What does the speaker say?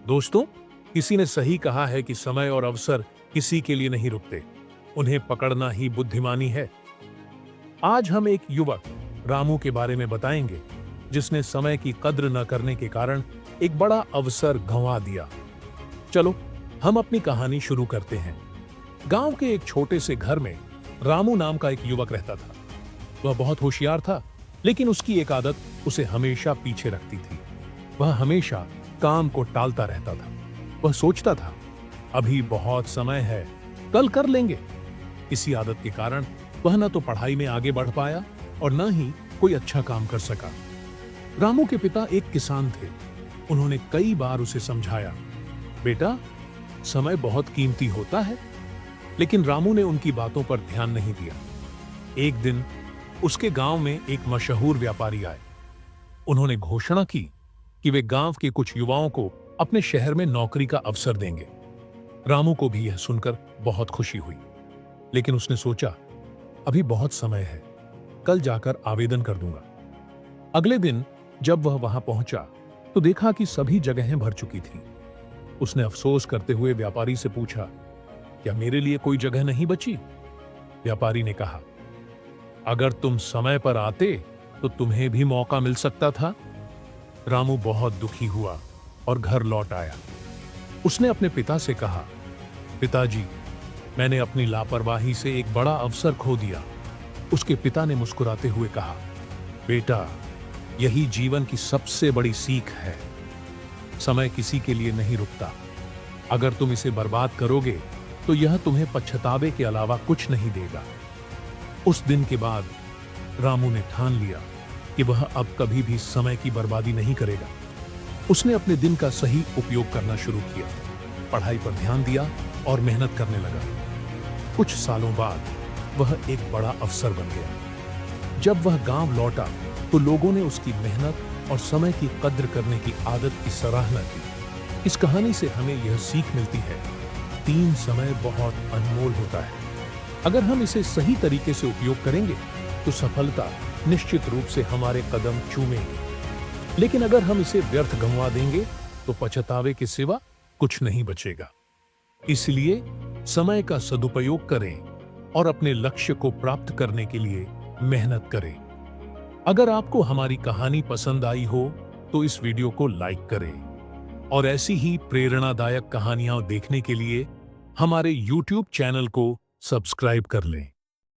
दोस्तों, किसी ने सही कहा है कि समय और अवसर किसी के लिए नहीं रुकते, उन्हें पकड़ना ही बुद्धिमानी है। आज हम एक युवक रामू के बारे में बताएंगे, जिसने समय की कद्र न करने के कारण एक बड़ा अवसर गंवा दिया। चलो, हम अपनी कहानी शुरू करते हैं। गांव के एक छोटे से घर में रामू नाम का एक युवक रहता था। वह बहुत होशियार था, लेकिन उसकी एक आदत उसे हमेशा पीछे रखती थी। वह हमेशा काम को टालता रहता था। वह सोचता था, अभी बहुत समय है, कल कर लेंगे। इसी आदत के कारण वह न तो पढ़ाई में आगे बढ़ पाया और न ही कोई अच्छा काम कर सका। रामू के पिता एक किसान थे। उन्होंने कई बार उसे समझाया, बेटा, समय बहुत कीमती होता है। लेकिन रामू ने उनकी बातों पर ध्यान नहीं दिया। एक दिन उसके गांव में एक मशहूर व्यापारी आए। उन्होंने घोषणा की कि वे गांव के कुछ युवाओं को अपने शहर में नौकरी का अवसर देंगे। रामू को भी यह सुनकर बहुत खुशी हुई, लेकिन उसने सोचा, अभी बहुत समय है, कल जाकर आवेदन कर दूंगा। अगले दिन जब वह वहां पहुंचा तो देखा कि सभी जगहें भर चुकी थीं। उसने अफसोस करते हुए व्यापारी से पूछा, क्या मेरे लिए कोई जगह नहीं बची? व्यापारी ने कहा, अगर तुम समय पर आते तो तुम्हें भी मौका मिल सकता था। रामू बहुत दुखी हुआ और घर लौट आया। उसने अपने पिता से कहा, पिताजी, मैंने अपनी लापरवाही से एक बड़ा अवसर खो दिया। उसके पिता ने मुस्कुराते हुए कहा, बेटा, यही जीवन की सबसे बड़ी सीख है। समय किसी के लिए नहीं रुकता। अगर तुम इसे बर्बाद करोगे तो यह तुम्हें पछतावे के अलावा कुछ नहीं देगा। उस दिन के बाद रामू ने ठान लिया कि वह अब कभी भी समय की बर्बादी नहीं करेगा। उसने अपने दिन का सही उपयोग करना शुरू किया, पढ़ाई पर ध्यान दिया और मेहनत करने लगा। कुछ सालों बाद वह एक बड़ा अफसर बन गया। जब वह गांव लौटा तो लोगों ने उसकी मेहनत और समय की कद्र करने की आदत की सराहना की। इस कहानी से हमें यह सीख मिलती है, तीन समय बहुत अनमोल होता है। अगर हम इसे सही तरीके से उपयोग करेंगे तो सफलता निश्चित रूप से हमारे कदम चूमेगी। लेकिन अगर हम इसे व्यर्थ गंवा देंगे तो पछतावे के सिवा कुछ नहीं बचेगा। इसलिए समय का सदुपयोग करें और अपने लक्ष्य को प्राप्त करने के लिए मेहनत करें। अगर आपको हमारी कहानी पसंद आई हो तो इस वीडियो को लाइक करें और ऐसी ही प्रेरणादायक कहानियां देखने के लिए हमारे YouTube चैनल को सब्सक्राइब कर लें।